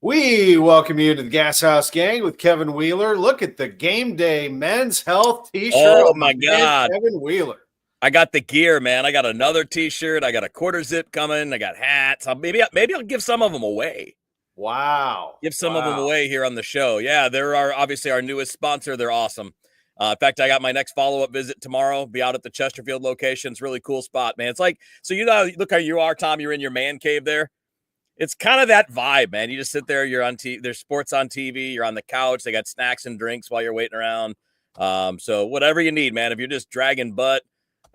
We welcome you to the Gashouse Gang with Kevin Wheeler. Look at the game day men's health t-shirt. Oh, my God. Kevin Wheeler. I got the gear, man. I got another t-shirt. I got a quarter zip coming. I got hats. Maybe I'll give some of them away. Wow. Give some of them away here on the show. Yeah, they're obviously our newest sponsor. They're awesome. In fact, I got my next follow-up visit tomorrow. Be out at the Chesterfield location. It's a really cool spot, man. It's like, so look how you are, Tom. You're in your man cave there. It's kind of that vibe, man. You just sit there. You're on TV. There's sports on TV. You're on the couch. They got snacks and drinks while you're waiting around. So whatever you need, man. If you're just dragging butt,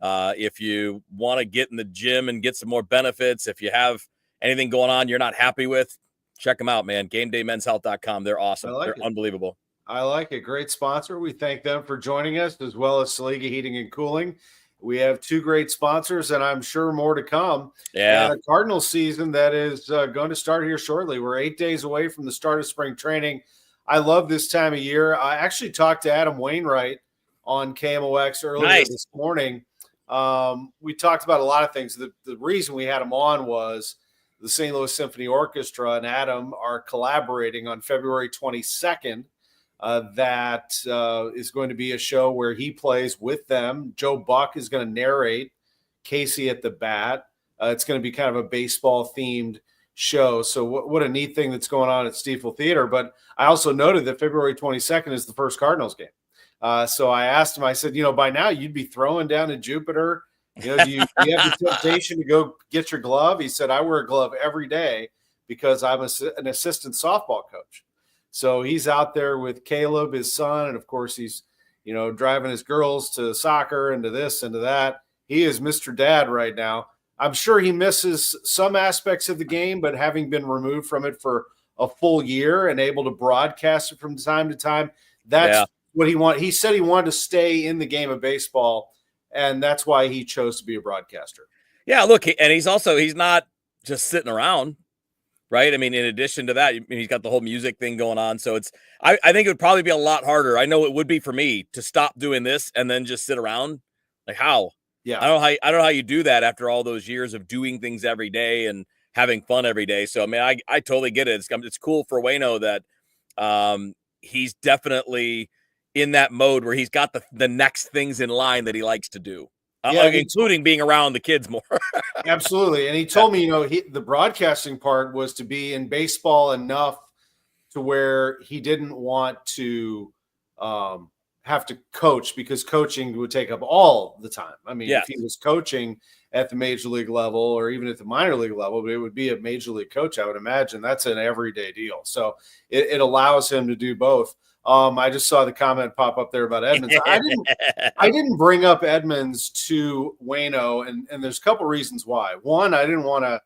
if you want to get in the gym and get some more benefits, if you have anything going on you're not happy with, check them out, man. GameDayMen'sHealth.com. They're awesome. They're unbelievable. I like it. Great sponsor. We thank them for joining us, as well as Saliga Heating and Cooling. We have two great sponsors, and I'm sure more to come. Yeah. And a Cardinals season that is going to start here shortly. We're 8 days away from the start of spring training. I love this time of year. I actually talked to Adam Wainwright on KMOX earlier this morning. We talked about a lot of things. The reason we had him on was the St. Louis Symphony Orchestra and Adam are collaborating on February 22nd. That is going to be a show where he plays with them. Joe Buck is going to narrate Casey at the bat. It's going to be kind of a baseball-themed show. So what a neat thing that's going on at Stiefel Theater. But I also noted that February 22nd is the first Cardinals game. So I asked him, I said, by now you'd be throwing down to Jupiter. Do you have the temptation to go get your glove? He said, I wear a glove every day because I'm an assistant softball coach. So he's out there with Caleb, his son, and of course he's, driving his girls to soccer and to this and to that. He is Mr. Dad right now. I'm sure he misses some aspects of the game, but having been removed from it for a full year and able to broadcast it from time to time, that's what he wanted. He said he wanted to stay in the game of baseball, and that's why he chose to be a broadcaster. Yeah, look, and he's not just sitting around. Right. I mean, in addition to that, he's got the whole music thing going on. So I think it would probably be a lot harder. I know it would be for me to stop doing this and then just sit around. Like how? Yeah. I don't know how you do that after all those years of doing things every day and having fun every day. So, I mean, I totally get it. It's cool for Waino that he's definitely in that mode where he's got the next things in line that he likes to do. Including being around the kids more. Absolutely. And he told me, the broadcasting part was to be in baseball enough to where he didn't want to have to coach, because coaching would take up all the time. I mean, if he was coaching at the major league level or even at the minor league level, but it would be a major league coach, I would imagine. That's an everyday deal. So it allows him to do both. I just saw the comment pop up there about Edmonds. I didn't bring up Edmonds to Waino, and there's a couple reasons why. One, I didn't want to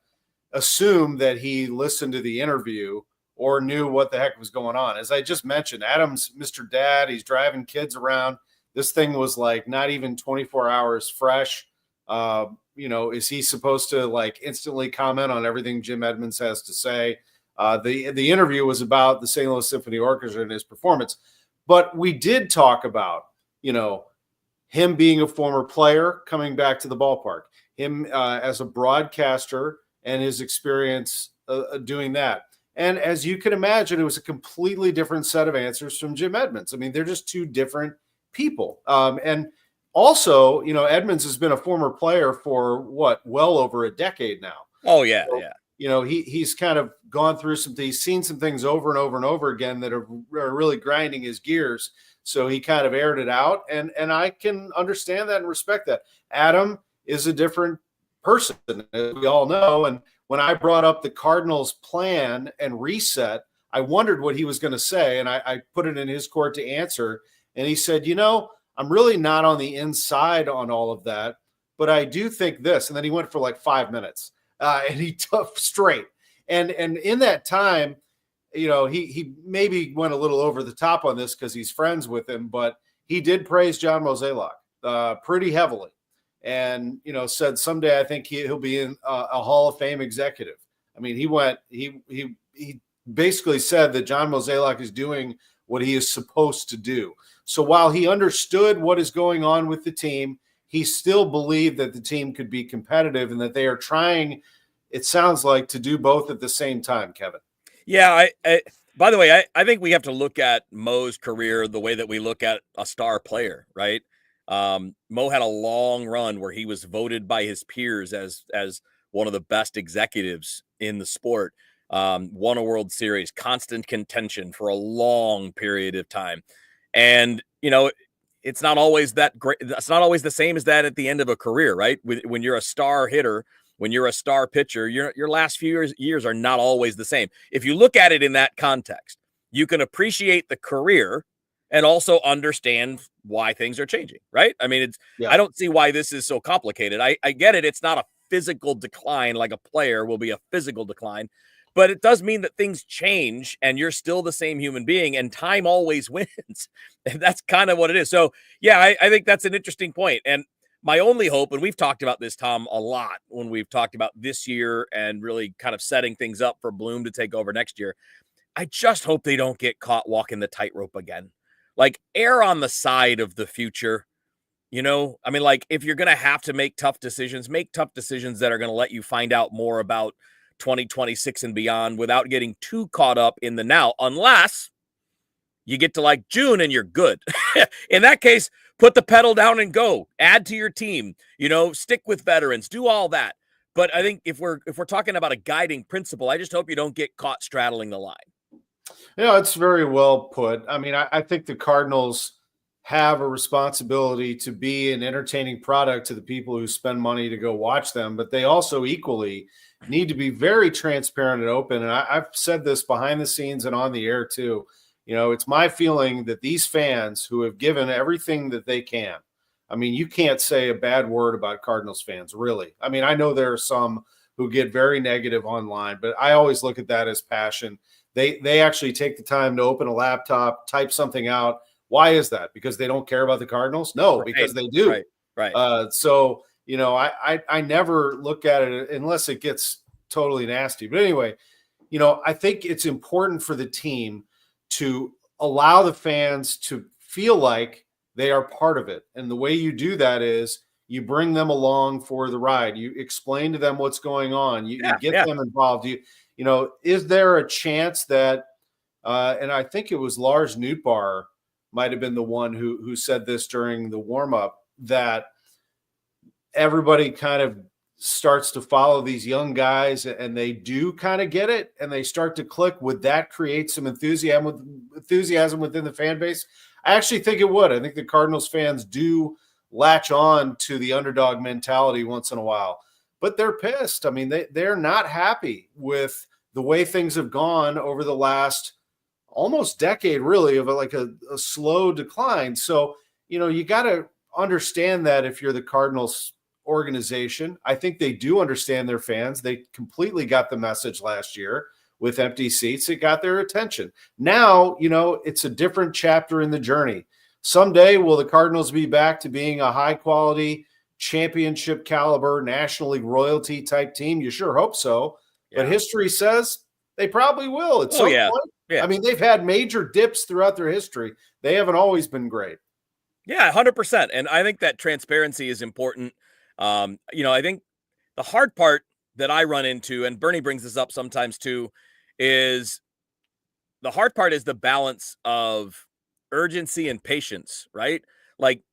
assume that he listened to the interview or knew what the heck was going on. As I just mentioned, Adam's Mr. Dad. He's driving kids around. This thing was like not even 24 hours fresh. Is he supposed to instantly comment on everything Jim Edmonds has to say? The interview was about the St. Louis Symphony Orchestra and his performance, but we did talk about, him being a former player coming back to the ballpark, him as a broadcaster and his experience doing that. And as you can imagine, it was a completely different set of answers from Jim Edmonds. I mean, they're just two different people. And also, Edmonds has been a former player for well over a decade now. Oh, yeah, so, he's kind of gone through he's seen some things over and over and over again that are really grinding his gears. So he kind of aired it out, and I can understand that and respect that. Adam is a different person, as we all know. And when I brought up the Cardinals plan and reset, I wondered what he was going to say, and I put it in his court to answer. And he said, I'm really not on the inside on all of that, but I do think this. And then he went for 5 minutes. And he tough straight. And in that time, he maybe went a little over the top on this because he's friends with him, but he did praise John Mozeliak pretty heavily, and said someday I think he'll be in a Hall of Fame executive. I mean, he basically said that John Mozeliak is doing what he is supposed to do. So while he understood what is going on with the team, he still believed that the team could be competitive and that they are trying, it sounds like, to do both at the same time, Kevin. Yeah. By the way, I think we have to look at Mo's career the way that we look at a star player, right? Mo had a long run where he was voted by his peers as one of the best executives in the sport. Won a World Series, constant contention for a long period of time. And, it's not always that great. It's not always the same as that at the end of a career, right? When you're a star hitter, when you're a star pitcher, your last few years are not always the same. If you look at it in that context, you can appreciate the career and also understand why things are changing, right? I mean, Yeah. I don't see why this is so complicated. I get it. It's not a physical decline like a player will be a physical decline, but it does mean that things change and you're still the same human being and time always wins. And that's kind of what it is. So, yeah, I think that's an interesting point. And my only hope, and we've talked about this, Tom, a lot when we've talked about this year and really kind of setting things up for Bloom to take over next year. I just hope they don't get caught walking the tightrope again. Like, err on the side of the future. I mean, like, if you're going to have to make tough decisions that are going to let you find out more about 2026 and beyond without getting too caught up in the now, unless you get to like June and you're good. In that case, put the pedal down and go. Add to your team, stick with veterans, do all that. But I think if we're talking about a guiding principle, I just hope you don't get caught straddling the line. It's very well put. I mean, I think the Cardinals have a responsibility to be an entertaining product to the people who spend money to go watch them, but they also equally need to be very transparent and open. And I've said this behind the scenes and on the air too. It's my feeling that these fans who have given everything that they can, I mean, you can't say a bad word about Cardinals fans, really. I mean, I know there are some who get very negative online, but I always look at that as passion. They actually take the time to open a laptop, type something out. Why is that? Because they don't care about the Cardinals? No, right. Because they do. Right. So, I never look at it unless it gets totally nasty. But anyway, I think it's important for the team to allow the fans to feel like they are part of it. And the way you do that is you bring them along for the ride. You explain to them what's going on. You get them involved. Is there a chance that, and I think it was Lars Nootbaar might have been the one who said this during the warm-up, that everybody kind of starts to follow these young guys and they do kind of get it and they start to click. Would that create some enthusiasm within the fan base? I actually think it would. I think the Cardinals fans do latch on to the underdog mentality once in a while, but they're pissed. I mean, they're not happy with the way things have gone over the last almost decade, really, of a slow decline. So, you got to understand that if you're the Cardinals organization. I think they do understand their fans. They completely got the message last year with empty seats. It got their attention. Now, it's a different chapter in the journey. Someday, will the Cardinals be back to being a high quality, championship caliber, National League royalty type team? You sure hope so. Yeah. But history says they probably will at some point. Yeah. I mean, they've had major dips throughout their history. They haven't always been great. Yeah, 100%. And I think that transparency is important. I think the hard part that I run into, and Bernie brings this up sometimes too, is the hard part is the balance of urgency and patience, right? Like,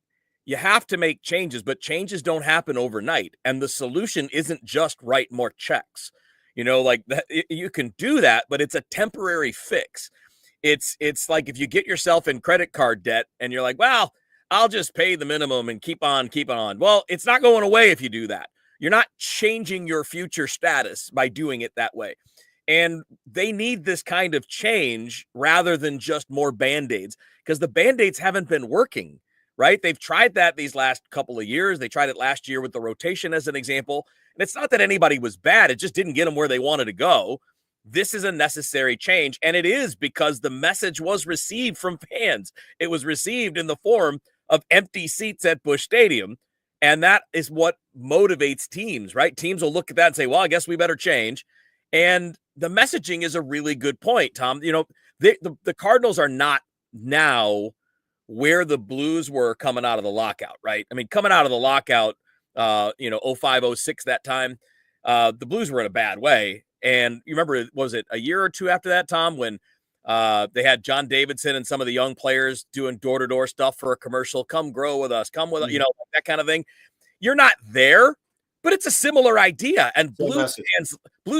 you have to make changes, but changes don't happen overnight. And the solution isn't just write more checks. Like that, you can do that, but it's a temporary fix. It's like if you get yourself in credit card debt and you're like, well, I'll just pay the minimum and keep on. Well, it's not going away if you do that. You're not changing your future status by doing it that way. And they need this kind of change rather than just more Band-Aids, because the Band-Aids haven't been working, right? They've tried that these last couple of years. They tried it last year with the rotation as an example. And it's not that anybody was bad. It just didn't get them where they wanted to go. This is a necessary change. And it is because the message was received from fans. It was received in the form of empty seats at Busch Stadium. And that is what motivates teams, right? Teams will look at that and say, well, I guess we better change. And the messaging is a really good point, Tom. The Cardinals are not now where the Blues were coming out of the lockout, right? I mean, coming out of the lockout, 05, 06, that time, the Blues were in a bad way. And you remember, was it a year or two after that, Tom, when they had John Davidson and some of the young players doing door-to-door stuff for a commercial? Come grow with us. Come with us, that kind of thing. You're not there, but it's a similar idea. And Blues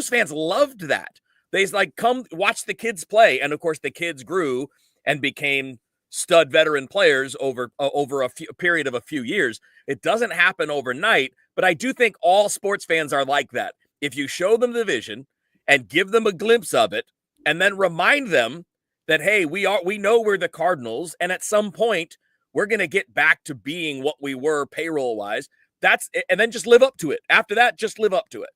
fans loved that. They come watch the kids play. And of course, the kids grew and became stud veteran players over a period of a few years. It doesn't happen overnight, but I do think all sports fans are like that. If you show them the vision and give them a glimpse of it, and then remind them that, hey, we know we're the Cardinals, and at some point we're going to get back to being what we were payroll wise. And then just live up to it. After that, just live up to it.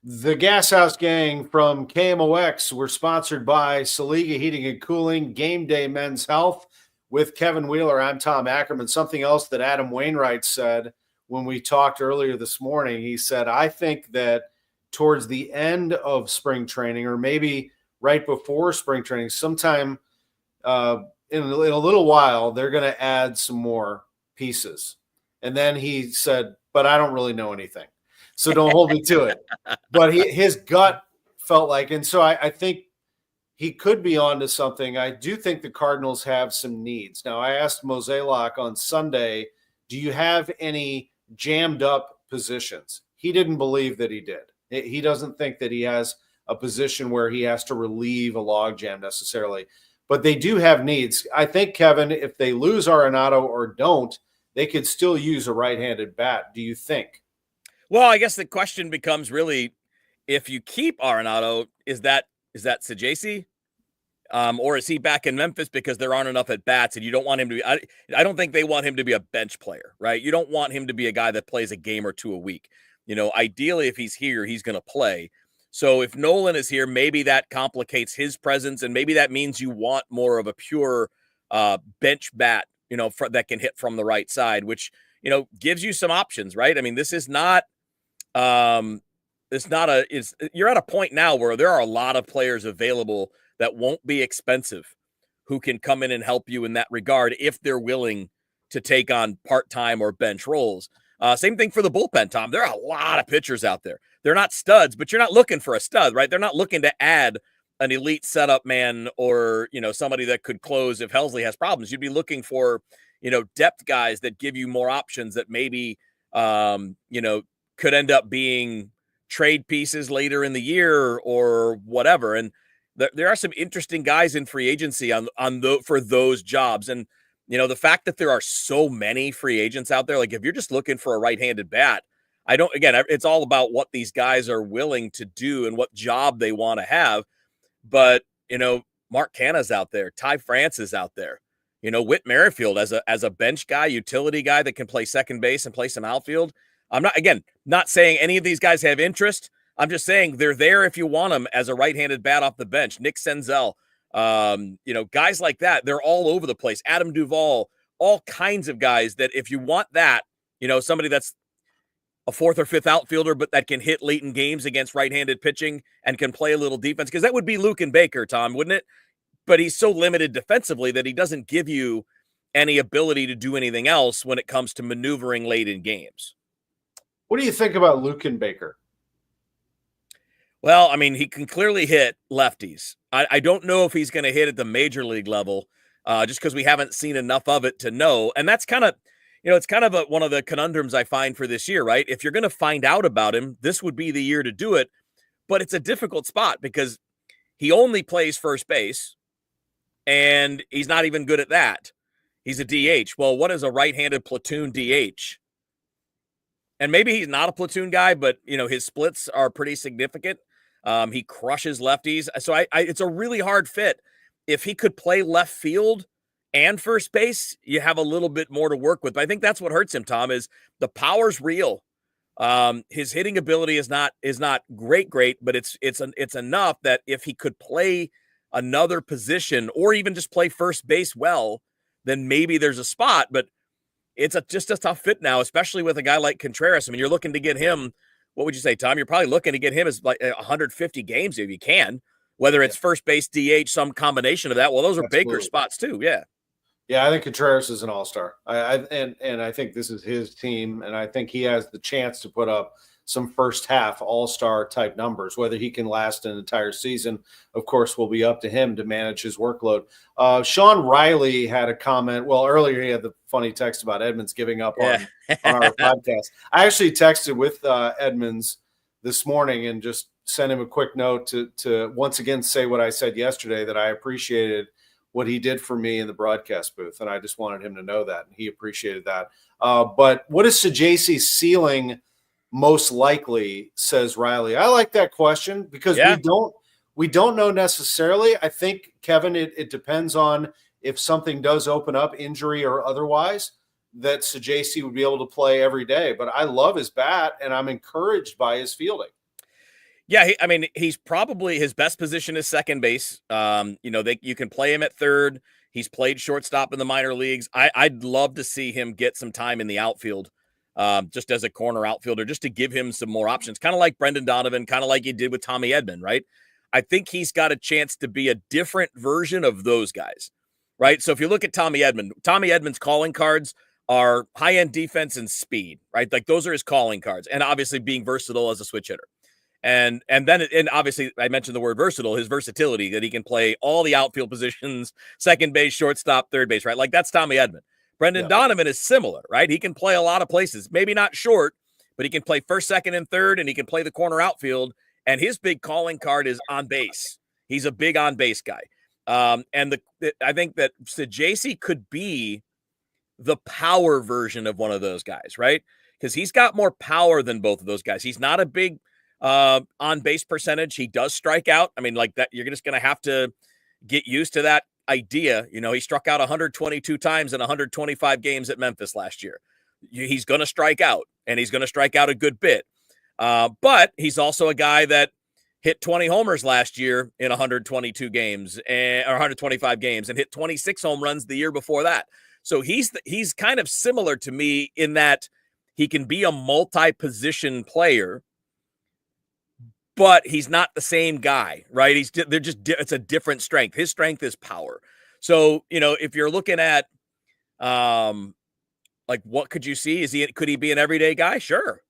The Gashouse gang from KMOX were sponsored by Saliga Heating and Cooling, Game Day Men's Health. With Kevin Wheeler, I'm Tom Ackerman. Something else that Adam Wainwright said when we talked earlier this morning, he said, I think that towards the end of spring training, or maybe right before spring training, sometime in a little while, they're going to add some more pieces. And then he said, but I don't really know anything, so don't hold me to it. But his gut felt like, and so I think he could be onto something. I do think the Cardinals have some needs. Now, I asked Mozeliak on Sunday, do you have any jammed up positions? He didn't believe that he did. He doesn't think that he has a position where he has to relieve a logjam necessarily. But they do have needs. I think, Kevin, if they lose Arenado or don't, they could still use a right-handed bat. Do you think? Well, I guess the question becomes really, if you keep Arenado, is that Sajesi? Or is he back in Memphis because there aren't enough at bats and you don't want him to be, I don't think they want him to be a bench player, right? You don't want him to be a guy that plays a game or two a week. Ideally, if he's here, he's going to play. So if Nolan is here, maybe that complicates his presence, and maybe that means you want more of a pure bench bat, that can hit from the right side, which, gives you some options, right? I mean, this is not, you're at a point now where there are a lot of players available that won't be expensive who can come in and help you in that regard if they're willing to take on part-time or bench roles. Same thing for the bullpen, Tom. There are a lot of pitchers out there. They're not studs, but you're not looking for a stud, right? They're not looking to add an elite setup man or, somebody that could close if Helsley has problems. You'd be looking for, depth guys that give you more options that maybe, could end up being trade pieces later in the year or whatever. And there are some interesting guys in free agency for those jobs. And, the fact that there are so many free agents out there, like if you're just looking for a right-handed bat, it's all about what these guys are willing to do and what job they want to have. But, Mark Canha's out there. Ty France is out there. Whit Merrifield as a bench guy, utility guy that can play second base and play some outfield. I'm not saying any of these guys have interest. I'm just saying they're there if you want them as a right-handed bat off the bench. Nick Senzel, guys like that, they're all over the place. Adam Duvall, all kinds of guys that if you want that, somebody that's a fourth or fifth outfielder, but that can hit late in games against right-handed pitching and can play a little defense, because that would be Luke and Baker, Tom, wouldn't it? But he's so limited defensively that he doesn't give you any ability to do anything else when it comes to maneuvering late in games. What do you think about Luke and Baker? Well, I mean, he can clearly hit lefties. I don't know if he's going to hit at the major league level just because we haven't seen enough of it to know. And that's kind of, it's kind of one of the conundrums I find for this year, right? If you're going to find out about him, this would be the year to do it. But it's a difficult spot because he only plays first base and he's not even good at that. He's a DH. Well, what is a right-handed platoon DH? And maybe he's not a platoon guy, but, his splits are pretty significant. He crushes lefties. So it's a really hard fit. If he could play left field and first base, you have a little bit more to work with. But I think that's what hurts him, Tom, is the power's real. His hitting ability is not great, but it's enough that if he could play another position or even just play first base well, then maybe there's a spot. But it's just a tough fit now, especially with a guy like Contreras. I mean, you're looking to get him. What would you say, Tom? You're probably looking to get him as like 150 games if you can, whether it's first base, DH, some combination of that. Well, those are Baker spots too. Yeah. Yeah, I think Contreras is an all-star. And I think this is his team, and I think he has the chance to put up some first half all-star type numbers. Whether he can last an entire season, of course, will be up to him to manage his workload. Sean Riley had a comment. Well, earlier he had the funny text about Edmonds giving up on our podcast. I actually texted with Edmonds this morning and just sent him a quick note to once again say what I said yesterday, that I appreciated what he did for me in the broadcast booth. And I just wanted him to know that. And he appreciated that. But what is Sajaci's ceiling most likely, says Riley? I like that question because we don't know necessarily. I think, Kevin, it depends on if something does open up, injury or otherwise, that Sajaci would be able to play every day. But I love his bat, and I'm encouraged by his fielding. Yeah, he's probably, his best position is second base. You can play him at third. He's played shortstop in the minor leagues. I'd love to see him get some time in the outfield, just as a corner outfielder, just to give him some more options, kind of like Brendan Donovan, kind of like he did with Tommy Edman, right? I think he's got a chance to be a different version of those guys, right? So if you look at Tommy Edman's calling cards are high-end defense and speed, right? Like those are his calling cards, and obviously being versatile as a switch hitter. And obviously I mentioned the word versatile, his versatility, that he can play all the outfield positions, second base, shortstop, third base, right? Like that's Tommy Edman. Brendan Donovan is similar, right? He can play a lot of places, maybe not short, but he can play first, second, and third, and he can play the corner outfield. And his big calling card is on base. He's a big on base guy. I think that Sajaci could be the power version of one of those guys, right? Because he's got more power than both of those guys. He's not a big on base percentage. He does strike out. I mean, like that, you're just going to have to get used to that idea. He struck out 122 times in 125 games at Memphis last year. He's going to strike out, and he's going to strike out a good bit. But he's also a guy that hit 20 homers last year in 122 games or 125 games, and hit 26 home runs the year before that. So he's kind of similar to me in that he can be a multi-position player, but he's not the same guy, right? It's a different strength. His strength is power. So, if you're looking at, like, what could you see? Could he be an everyday guy? Sure.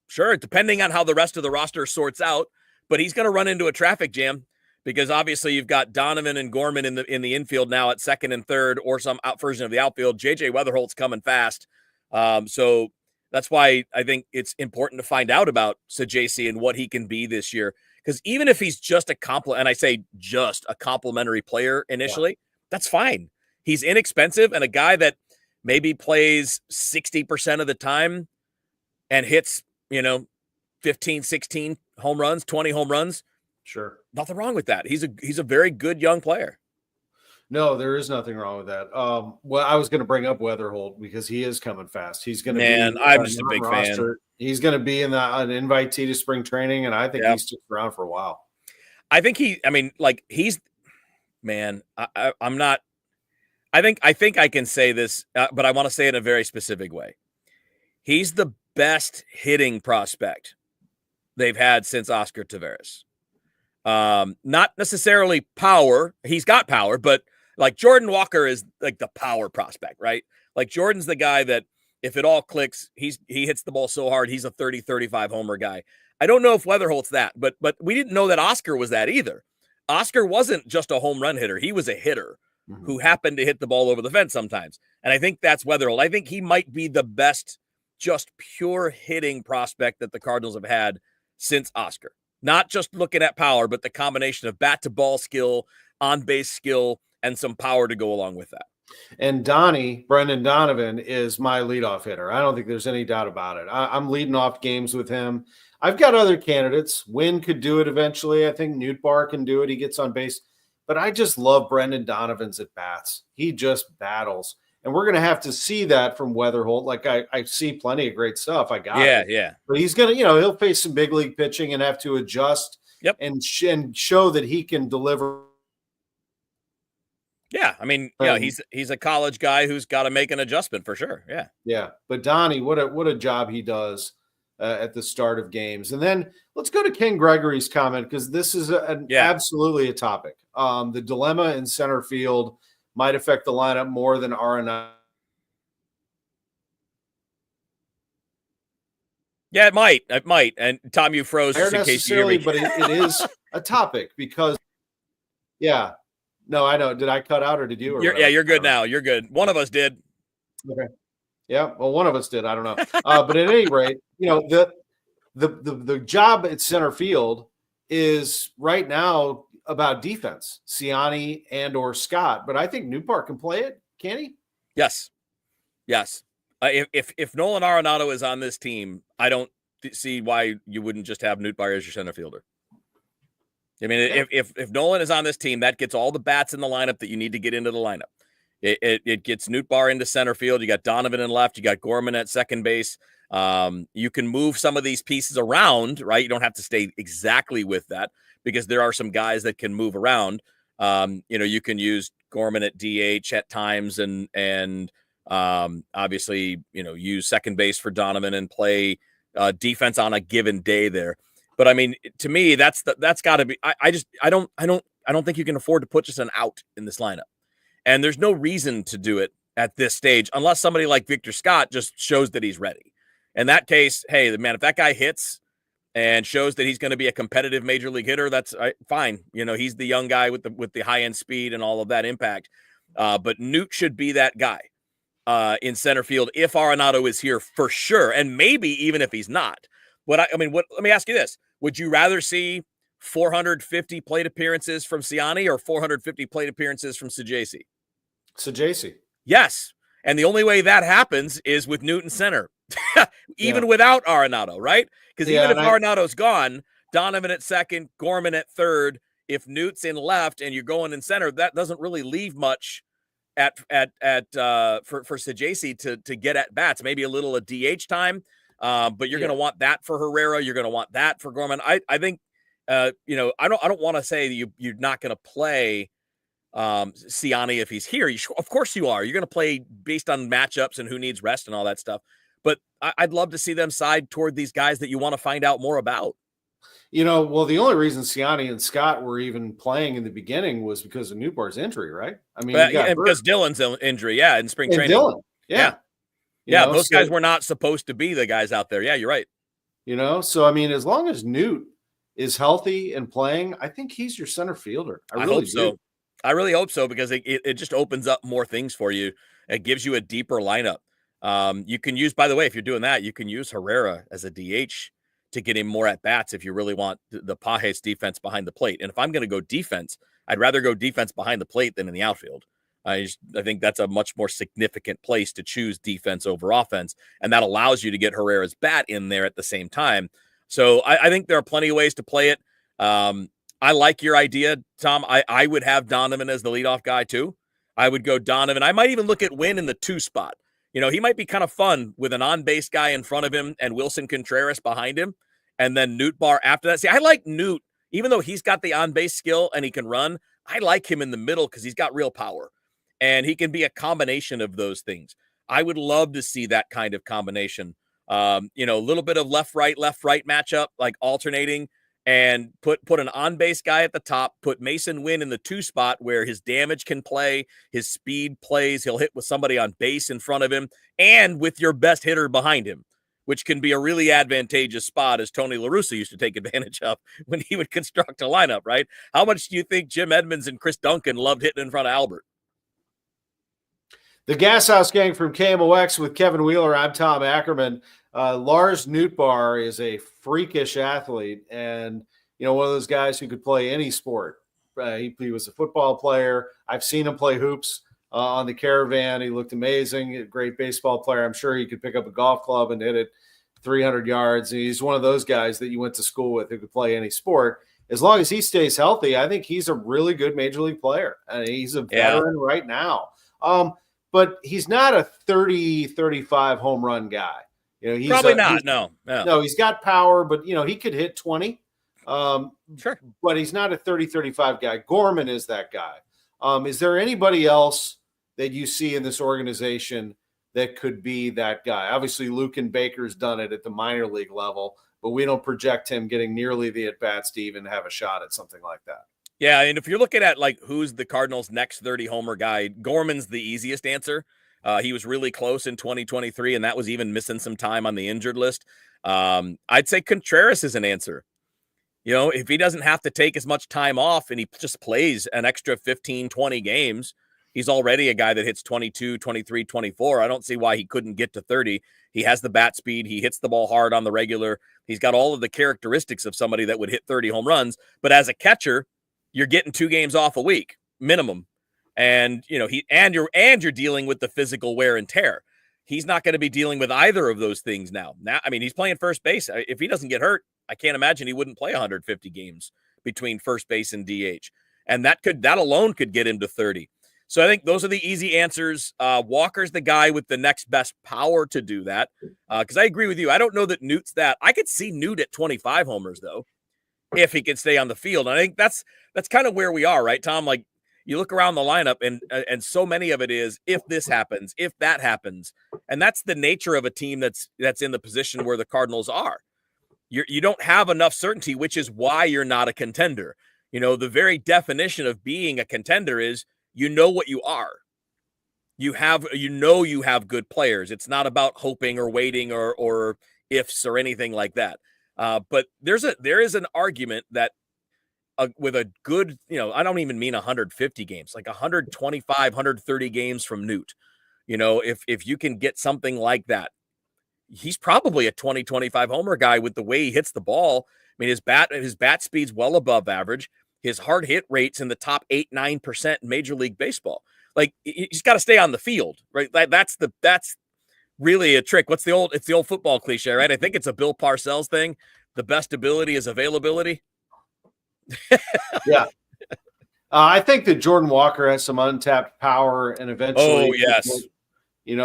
Depending on how the rest of the roster sorts out, but he's going to run into a traffic jam because obviously you've got Donovan and Gorman in the infield now at second and third, or some version of the outfield. JJ Weatherholt's coming fast. So that's why I think it's important to find out about Sajaci and what he can be this year. Because even if he's just and I say just a complimentary player initially, that's fine. He's inexpensive and a guy that maybe plays 60% of the time and hits, 15, 16 home runs, 20 home runs. Sure. Nothing wrong with that. He's a very good young player. No, there is nothing wrong with that. Well, I was going to bring up Weatherholt because he is coming fast. He's going to be. I'm just a big fan. He's going to be an invitee to spring training, and I think he sticks around for a while. I think I'm not. I think I can say this, but I want to say it in a very specific way. He's the best hitting prospect they've had since Oscar Taveras. Not necessarily power. He's got power, but like Jordan Walker is like the power prospect, right? Like Jordan's the guy that if it all clicks, he hits the ball so hard, he's a 30, 35 homer guy. I don't know if Weatherholt's that, but we didn't know that Oscar was that either. Oscar wasn't just a home run hitter. He was a hitter who happened to hit the ball over the fence sometimes. And I think that's Weatherholt. I think he might be the best just pure hitting prospect that the Cardinals have had since Oscar. Not just looking at power, but the combination of bat to ball skill, on base skill, and some power to go along with that. And Brendan Donovan is my leadoff hitter. I don't think there's any doubt about it. I'm leading off games with him. I've got other candidates. Wynn could do it eventually. I think Nootbaar can do it. He gets on base. But I just love Brendan Donovan's at bats. He just battles. And we're going to have to see that from Weatherholt. Like I see plenty of great stuff. I got it. Yeah. But he's going to, he'll face some big league pitching and have to adjust and show that he can deliver. Yeah. I mean, he's a college guy who's got to make an adjustment for sure. Yeah. Yeah. But Donnie, what a job he does at the start of games. And then let's go to Ken Gregory's comment, because this is absolutely a topic. The dilemma in center field might affect the lineup more than R&I. Yeah, it might. It might. And Tom, you froze just in case you hear me. But it is a topic because, yeah. No, I know. Did I cut out or did you? You're good now. You're good. One of us did. Okay. Yeah. Well, one of us did. I don't know. But at any rate, the job at center field is right now about defense, Siani and or Scott. But I think Nootbaar can play it. Can he? Yes. If Nolan Arenado is on this team, I don't see why you wouldn't just have Nootbaar as your center fielder. I mean, yeah. if Nolan is on this team, that gets all the bats in the lineup that you need to get into the lineup. It gets Nootbaar into center field. You got Donovan in left. You got Gorman at second base. You can move some of these pieces around, right? You don't have to stay exactly with that because there are some guys that can move around. You can use Gorman at DH at times and obviously, use second base for Donovan and play defense on a given day there. But I mean, to me, that's got to be. I don't think you can afford to put just an out in this lineup, and there's no reason to do it at this stage unless somebody like Victor Scott just shows that he's ready. In that case, hey, man, if that guy hits and shows that he's going to be a competitive major league hitter, that's fine. He's the young guy with the high end speed and all of that impact. But Newt should be that guy in center field if Arenado is here for sure, and maybe even if he's not. Let me ask you this. Would you rather see 450 plate appearances from Siani or 450 plate appearances from Sajaci? Sajaci. Yes. And the only way that happens is with Newton center, even without Arenado, right? Because even if Arenado's gone, Donovan at second, Gorman at third, if Newt's in left and you're going in center, that doesn't really leave much for Sajaci to get at bats. Maybe a little of DH time. But you're going to want that for Herrera. You're going to want that for Gorman. I think, I don't want to say that you're not going to play Siani if he's here. Of course you are. You're going to play based on matchups and who needs rest and all that stuff. But I'd love to see them side toward these guys that you want to find out more about. Well, the only reason Siani and Scott were even playing in the beginning was because of Nootbaar's injury, right? I mean, because Dylan's injury, in spring training. Dylan, those guys were not supposed to be the guys out there. Yeah, you're right. So I mean, as long as Newt is healthy and playing, I think he's your center fielder. I really hope so. I really hope so because it just opens up more things for you. It gives you a deeper lineup. You can use, by the way, if you're doing that, you can use Herrera as a DH to get him more at bats if you really want the Pajes defense behind the plate. And if I'm going to go defense, I'd rather go defense behind the plate than in the outfield. I think that's a much more significant place to choose defense over offense, and that allows you to get Herrera's bat in there at the same time. So I think there are plenty of ways to play it. I like your idea, Tom. I would have Donovan as the leadoff guy too. I would go Donovan. I might even look at Wynn in the 2 spot. He might be kind of fun with an on-base guy in front of him and Wilson Contreras behind him, and then Nootbaar after that. See, I like Newt, even though he's got the on-base skill and he can run. I like him in the middle because he's got real power. And he can be a combination of those things. I would love to see that kind of combination. A little bit of left-right matchup, like alternating, and put an on-base guy at the top, put Mason Wynn in the 2 spot where his damage can play, his speed plays, he'll hit with somebody on base in front of him, and with your best hitter behind him, which can be a really advantageous spot, as Tony La Russa used to take advantage of when he would construct a lineup, right? How much do you think Jim Edmonds and Chris Duncan loved hitting in front of Albert? The Gashouse Gang from KMOX with Kevin Wheeler. I'm Tom Ackerman. Lars Nootbaar is a freakish athlete and, one of those guys who could play any sport. He was a football player. I've seen him play hoops on the Caravan. He looked amazing, a great baseball player. I'm sure he could pick up a golf club and hit it 300 yards. He's one of those guys that you went to school with who could play any sport. As long as he stays healthy, I think he's a really good major league player. And he's a veteran right now. But he's not a 30, 35 home run guy. He's probably not. No, he's got power, but he could hit 20. Sure. But he's not a 30, 35 guy. Gorman is that guy. Is there anybody else that you see in this organization that could be that guy? Obviously, Luken Baker's done it at the minor league level, but we don't project him getting nearly the at-bats to even have a shot at something like that. Yeah, and if you're looking at who's the Cardinals' next 30 homer guy, Gorman's the easiest answer. He was really close in 2023, and that was even missing some time on the injured list. I'd say Contreras is an answer. If he doesn't have to take as much time off and he just plays an extra 15, 20 games, he's already a guy that hits 22, 23, 24. I don't see why he couldn't get to 30. He has the bat speed. He hits the ball hard on the regular. He's got all of the characteristics of somebody that would hit 30 home runs. But as a catcher, you're getting 2 games off a week minimum. And, you're dealing with the physical wear and tear. He's not going to be dealing with either of those things now. He's playing first base. If he doesn't get hurt, I can't imagine he wouldn't play 150 games between first base and DH. And that alone could get him to 30. So I think those are the easy answers. Walker's the guy with the next best power to do that. Because I agree with you. I don't know that Newt's that. I could see Newt at 25 homers, though, if he could stay on the field. And I think that's kind of where we are, right, Tom? Like, you look around the lineup, and so many of it is if this happens, if that happens. And that's the nature of a team that's in the position where the Cardinals are. You don't have enough certainty, which is why you're not a contender. The very definition of being a contender is what you are. You have good players. It's not about hoping or waiting or ifs or anything like that. But there is an argument that with a good, I don't even mean 150 games, like 125, 130 games from Newt. If you can get something like that, he's probably a 20, 25 homer guy with the way he hits the ball. His bat speed's well above average. His hard hit rate's in the top 8-9% in Major League Baseball. Like, he's got to stay on the field, right? That's really a trick. It's the old football cliche, right? I think it's a Bill Parcells thing. The best ability is availability. Yeah. I think that Jordan Walker has some untapped power and eventually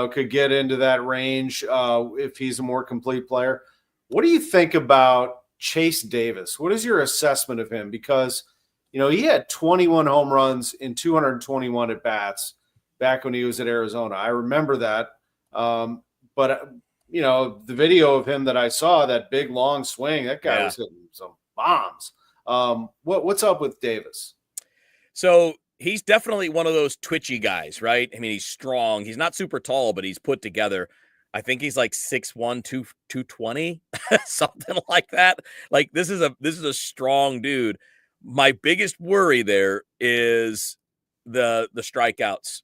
could get into that range if he's a more complete player. What do you think about Chase Davis? What is your assessment of him? Because, he had 21 home runs in 221 at-bats back when he was at Arizona. I remember that. But the video of him that I saw, that big, long swing, that guy was hitting some bombs. What's up with Davis? So he's definitely one of those twitchy guys, right? He's strong. He's not super tall, but he's put together. I think he's like 6'1", 220, something like that. Like, this is a strong dude. My biggest worry there is the strikeouts.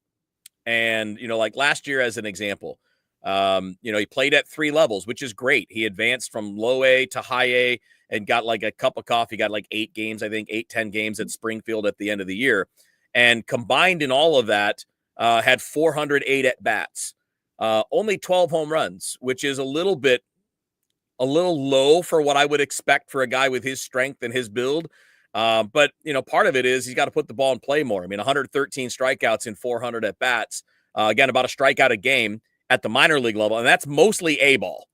And, like last year as an example, he played at 3 levels, which is great. He advanced from low A to high A and got like a cup of coffee, got like 8 games, I think 10 games at Springfield at the end of the year. And combined in all of that, had 408 at bats, only 12 home runs, which is a little low for what I would expect for a guy with his strength and his build. But part of it is he's got to put the ball in play more. 113 strikeouts in 400 at bats, again, about a strikeout a game at the minor league level. And that's mostly A ball,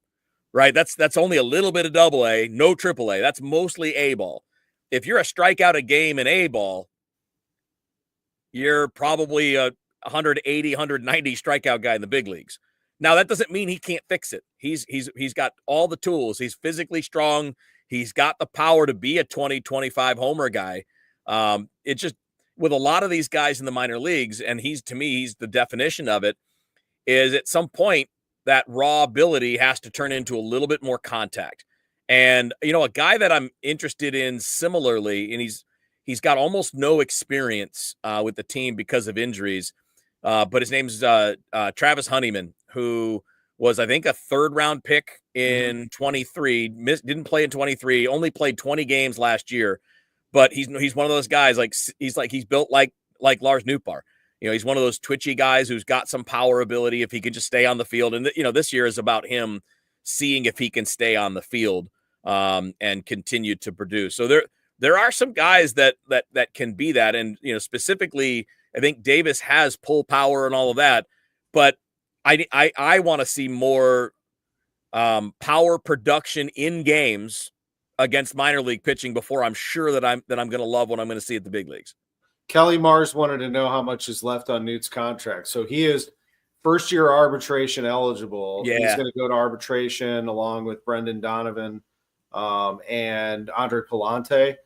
right? That's only a little bit of double A, no triple A. That's mostly A ball. If you're a strikeout a game in A ball, you're probably a 180, 190 strikeout guy in the big leagues. Now, that doesn't mean he can't fix it. He's got all the tools. He's physically strong. He's got the power to be a 20, 25 homer guy. It just, with a lot of these guys in the minor leagues, and he's the definition of it, is at some point that raw ability has to turn into a little bit more contact. And, a guy that I'm interested in similarly, and he's got almost no experience with the team because of injuries, but his name's Travis Honeyman, who was, I think, a 3rd-round pick in 23, didn't play in 23, only played 20 games last year, but he's one of those guys, he's built like Lars Nootbaar. He's one of those twitchy guys who's got some power ability if he could just stay on the field. And, this year is about him seeing if he can stay on the field and continue to produce. So there are some guys that can be that. And, specifically, I think Davis has pull power and all of that, but I want to see more power production in games against minor league pitching before I'm sure that I'm going to love what I'm going to see at the big leagues. Kelly Mars wanted to know how much is left on Newt's contract. So he is first-year arbitration eligible. Yeah. He's going to go to arbitration along with Brendan Donovan and Andre Palante.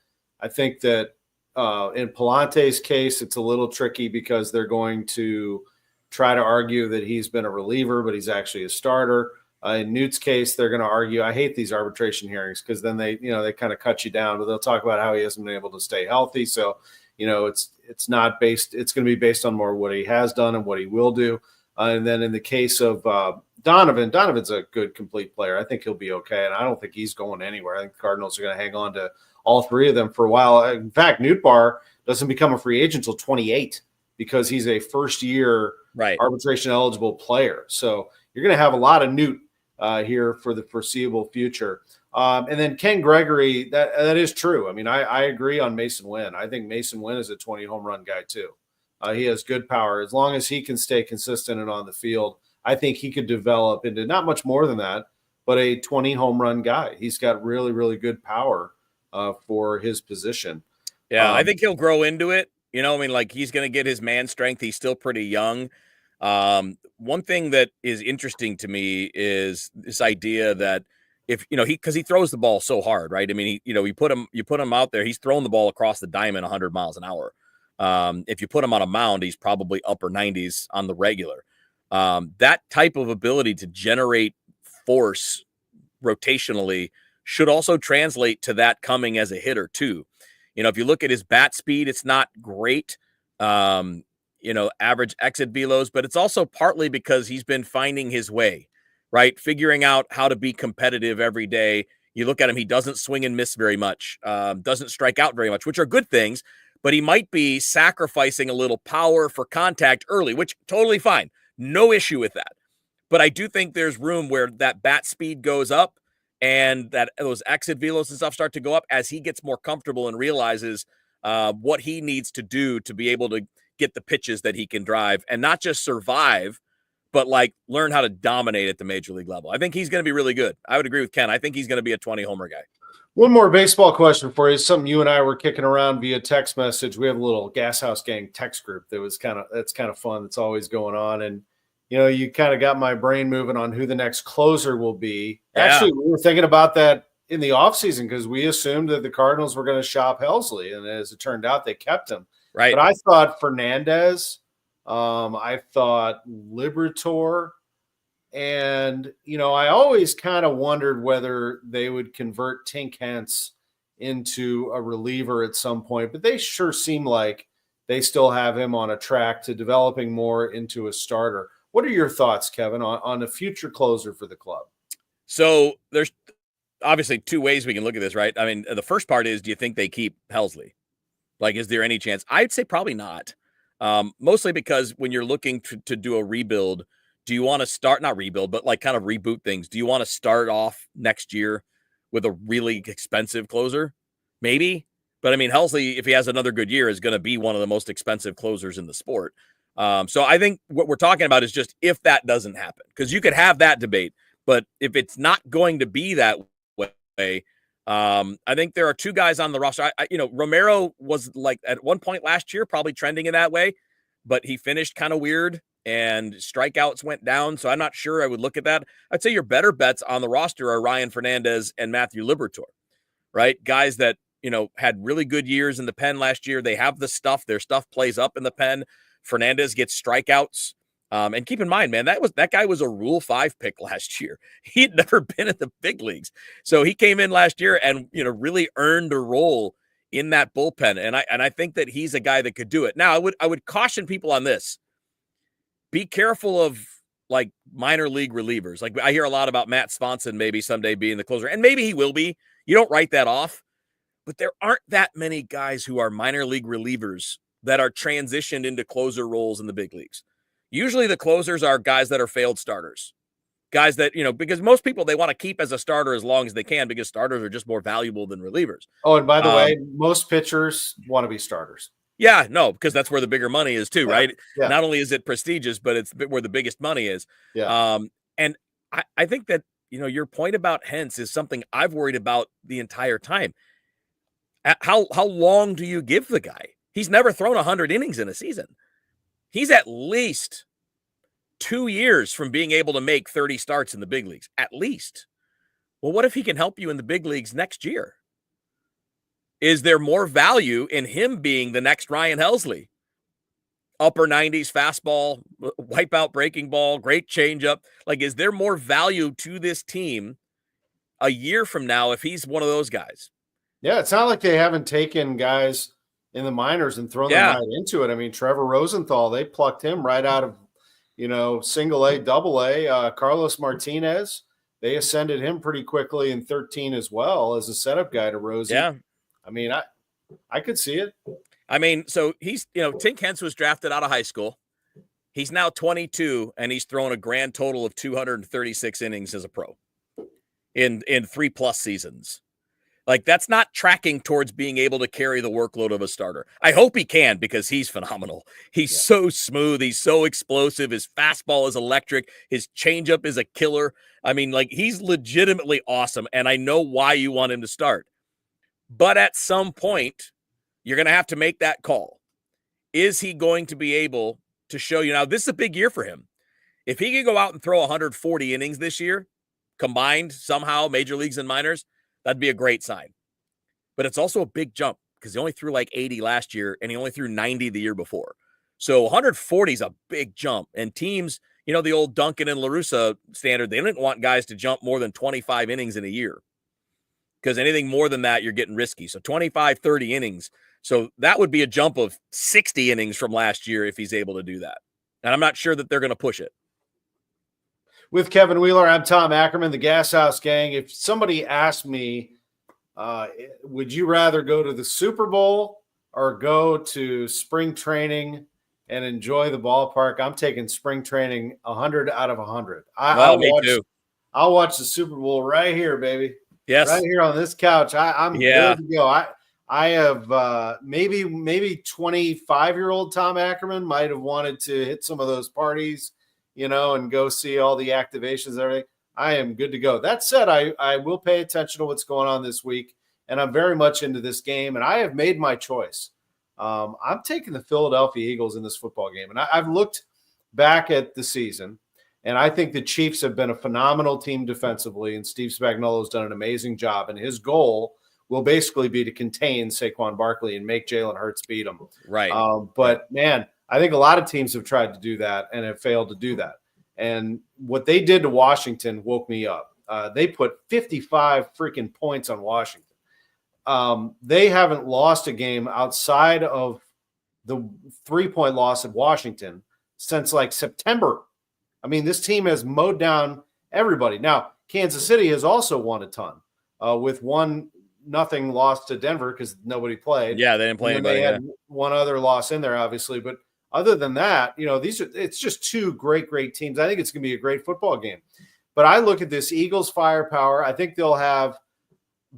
I think that in Palante's case, it's a little tricky because they're going to try to argue that he's been a reliever, but he's actually a starter. In Newt's case, they're going to argue. I hate these arbitration hearings because then they kind of cut you down. But they'll talk about how he hasn't been able to stay healthy. So it's not based. It's going to be based on more what he has done and what he will do. And then in the case of Donovan's a good complete player. I think he'll be okay, and I don't think he's going anywhere. I think the Cardinals are going to hang on to all three of them for a while. In fact, Newt Barr doesn't become a free agent until 28 because he's a first-year arbitration-eligible player. So you're going to have a lot of Newt here for the foreseeable future. And then Ken Gregory, that is true. I mean, I agree on Mason Wynn. I think Mason Wynn is a 20 home run guy too. He has good power. As long as he can stay consistent and on the field, I think he could develop into not much more than that, but a 20 home run guy. He's got really, really good power for his position. Yeah, I think he'll grow into it. He's going to get his man strength. He's still pretty young. One thing that is interesting to me is this idea that because he throws the ball so hard, right? I mean, you put him out there, he's throwing the ball across the diamond 100 miles an hour. If you put him on a mound, he's probably upper 90s on the regular. That type of ability to generate force rotationally should also translate to that coming as a hitter too. If you look at his bat speed, it's not great. Average exit velos, but it's also partly because he's been finding his way, right? Figuring out how to be competitive every day. You look at him, he doesn't swing and miss very much, doesn't strike out very much, which are good things, but he might be sacrificing a little power for contact early, which totally fine. No issue with that. But I do think there's room where that bat speed goes up and that those exit velos and stuff start to go up as he gets more comfortable and realizes what he needs to do to be able to get the pitches that he can drive and not just survive, but learn how to dominate at the major league level. I think he's going to be really good. I would agree with Ken. I think he's going to be a 20 homer guy. One more baseball question for you. Something you and I were kicking around via text message. We have a little Gashouse gang text group that's kind of fun. It's always going on. And, you kind of got my brain moving on who the next closer will be. Yeah. Actually, we were thinking about that in the offseason because we assumed that the Cardinals were going to shop Helsley. And as it turned out, they kept him. Right. But I thought Fernandez, I thought Liberatore. And, I always kind of wondered whether they would convert Tink Hence into a reliever at some point, but they sure seem like they still have him on a track to developing more into a starter. What are your thoughts, Kevin, on a future closer for the club? So there's obviously two ways we can look at this, right? I mean, the first part is, do you think they keep Helsley? Is there any chance? I'd say probably not. Mostly because when you're looking to do a rebuild, do you want to start, not rebuild, but kind of reboot things? Do you want to start off next year with a really expensive closer? Maybe. But I mean, Helsley, if he has another good year, is going to be one of the most expensive closers in the sport. So I think what we're talking about is just if that doesn't happen, because you could have that debate, but if it's not going to be that way, I think there are two guys on the roster. Romero was at one point last year, probably trending in that way, but he finished kind of weird and strikeouts went down. So I'm not sure I would look at that. I'd say your better bets on the roster are Ryan Fernandez and Matthew Liberatore, right? Guys that, had really good years in the pen last year. They have the stuff, their stuff plays up in the pen. Fernandez gets strikeouts. And keep in mind, man, that guy was a Rule 5 pick last year. He had never been in the big leagues. So he came in last year and, really earned a role in that bullpen. And I think that he's a guy that could do it. Now, I would caution people on this. Be careful of minor league relievers. I hear a lot about Matt Swanson maybe someday being the closer, and maybe he will be. You don't write that off, but there aren't that many guys who are minor league relievers that are transitioned into closer roles in the big leagues. Usually the closers are guys that are failed starters, guys that, because most people, they want to keep as a starter as long as they can because starters are just more valuable than relievers. Oh, and by the way, most pitchers want to be starters. Yeah, no, because that's where the bigger money is too, right? Yeah. Not only is it prestigious, but it's where the biggest money is. Yeah. And I think that, your point about Hence is something I've worried about the entire time. How long do you give the guy? He's never thrown 100 innings in a season. He's at least 2 years from being able to make 30 starts in the big leagues, at least. Well, what if he can help you in the big leagues next year? Is there more value in him being the next Ryan Helsley? upper 90s fastball, wipeout breaking ball, great changeup. Like, is there more value to this team a year from now if he's one of those guys? Yeah, it's not like they haven't taken guys in the minors and thrown them right into it. I mean, Trevor Rosenthal, they plucked him right out of, single A, double A. Carlos Martinez, they ascended him pretty quickly in 13 as well as a setup guy to Rosie. Yeah. I mean, I could see it. I mean, so he's, Tink Hence was drafted out of high school. He's now 22, and he's thrown a grand total of 236 innings as a pro in 3+ seasons. Like, that's not tracking towards being able to carry the workload of a starter. I hope he can, because he's phenomenal. He's so smooth. He's so explosive. His fastball is electric. His changeup is a killer. I mean, like, he's legitimately awesome, and I know why you want him to start. But at some point, you're going to have to make that call. Is he going to be able to show you? Now, this is a big year for him. If he can go out and throw 140 innings this year, combined somehow, major leagues and minors, that'd be a great sign. But it's also a big jump because he only threw like 80 last year and he only threw 90 the year before. So 140 is a big jump. And teams, the old Duncan and LaRussa standard, they didn't want guys to jump more than 25 innings in a year, because anything more than that, you're getting risky. So 25, 30 innings. So that would be a jump of 60 innings from last year if he's able to do that. And I'm not sure that they're going to push it. With Kevin Wheeler, I'm Tom Ackerman, the Gashouse Gang. If somebody asked me, would you rather go to the Super Bowl or go to spring training and enjoy the ballpark? I'm taking spring training 100 out of 100. Me too. I'll watch the Super Bowl right here, baby. Yes. Right here on this couch. I'm good to go. I have maybe 25-year-old Tom Ackerman might have wanted to hit some of those parties, and go see all the activations and everything. I am good to go. That said, I will pay attention to what's going on this week, and I'm very much into this game, and I have made my choice. I'm taking the Philadelphia Eagles in this football game, and I've looked back at the season, and I think the Chiefs have been a phenomenal team defensively, and Steve Spagnuolo has done an amazing job, and his goal will basically be to contain Saquon Barkley and make Jalen Hurts beat him. Right. But, man, I think a lot of teams have tried to do that and have failed to do that. And what they did to Washington woke me up. They put 55 freaking points on Washington. They haven't lost a game outside of the 3-point loss at Washington since like September. I mean, this team has mowed down everybody. Now, Kansas City has also won a ton with 1-0 loss to Denver because nobody played. Yeah, they didn't play anybody. They had one other loss in there, obviously. But other than that, it's just two great teams. I think it's going to be a great football game. But I look at this Eagles firepower. I think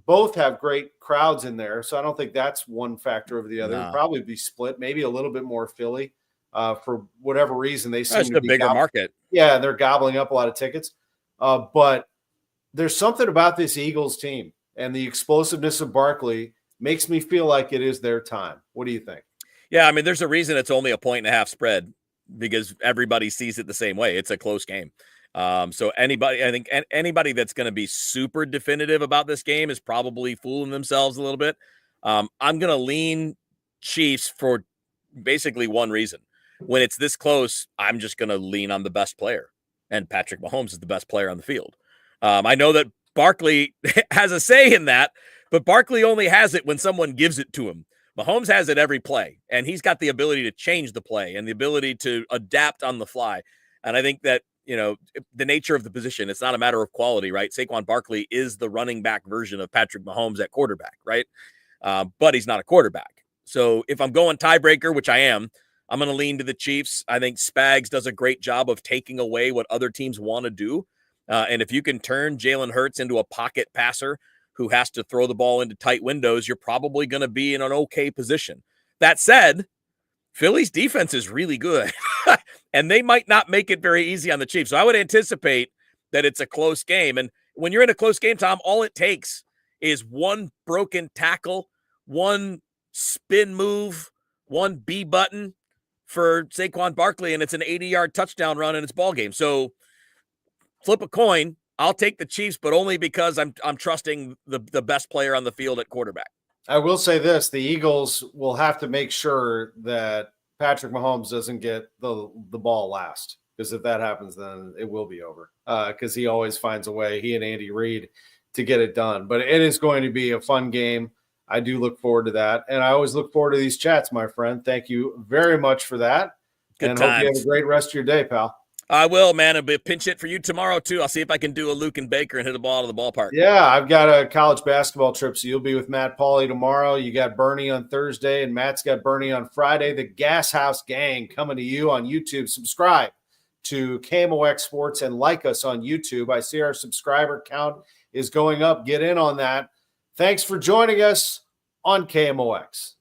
both have great crowds in there. So I don't think that's one factor over the other. It'll probably be split, maybe a little bit more Philly for whatever reason. They seem to be a bigger market. Yeah, they're gobbling up a lot of tickets. But there's something about this Eagles team, and the explosiveness of Barkley makes me feel like it is their time. What do you think? Yeah, I mean, there's a reason it's only a 1.5 spread, because everybody sees it the same way. It's a close game. So anybody that's going to be super definitive about this game is probably fooling themselves a little bit. I'm going to lean Chiefs for basically one reason. When it's this close, I'm just going to lean on the best player, and Patrick Mahomes is the best player on the field. I know that Barkley has a say in that, but Barkley only has it when someone gives it to him. Mahomes has it every play, and he's got the ability to change the play and the ability to adapt on the fly. And I think that, the nature of the position, it's not a matter of quality, right? Saquon Barkley is the running back version of Patrick Mahomes at quarterback, right? But he's not a quarterback. So if I'm going tiebreaker, which I am, I'm going to lean to the Chiefs. I think Spags does a great job of taking away what other teams want to do. And if you can turn Jalen Hurts into a pocket passer who has to throw the ball into tight windows, you're probably going to be in an okay position. That said, Philly's defense is really good, and they might not make it very easy on the Chiefs. So I would anticipate that it's a close game. And when you're in a close game, Tom, all it takes is one broken tackle, one spin move, one B button for Saquon Barkley, and it's an 80-yard touchdown run and it's ball game. So flip a coin. I'll take the Chiefs, but only because I'm trusting the best player on the field at quarterback. I will say this: the Eagles will have to make sure that Patrick Mahomes doesn't get the ball last, because if that happens, then it will be over, because he always finds a way, he and Andy Reid, to get it done. But it is going to be a fun game. I do look forward to that. And I always look forward to these chats, my friend. Thank you very much for that. Good and times. Hope you have a great rest of your day, pal. I will, man. It'll be a pinch hit for you tomorrow, too. I'll see if I can do a Luke and Baker and hit a ball out of the ballpark. Yeah, I've got a college basketball trip, so you'll be with Matt Pauly tomorrow. You got Bernie on Thursday, and Matt's got Bernie on Friday. The Gashouse gang coming to you on YouTube. Subscribe to KMOX Sports and like us on YouTube. I see our subscriber count is going up. Get in on that. Thanks for joining us on KMOX.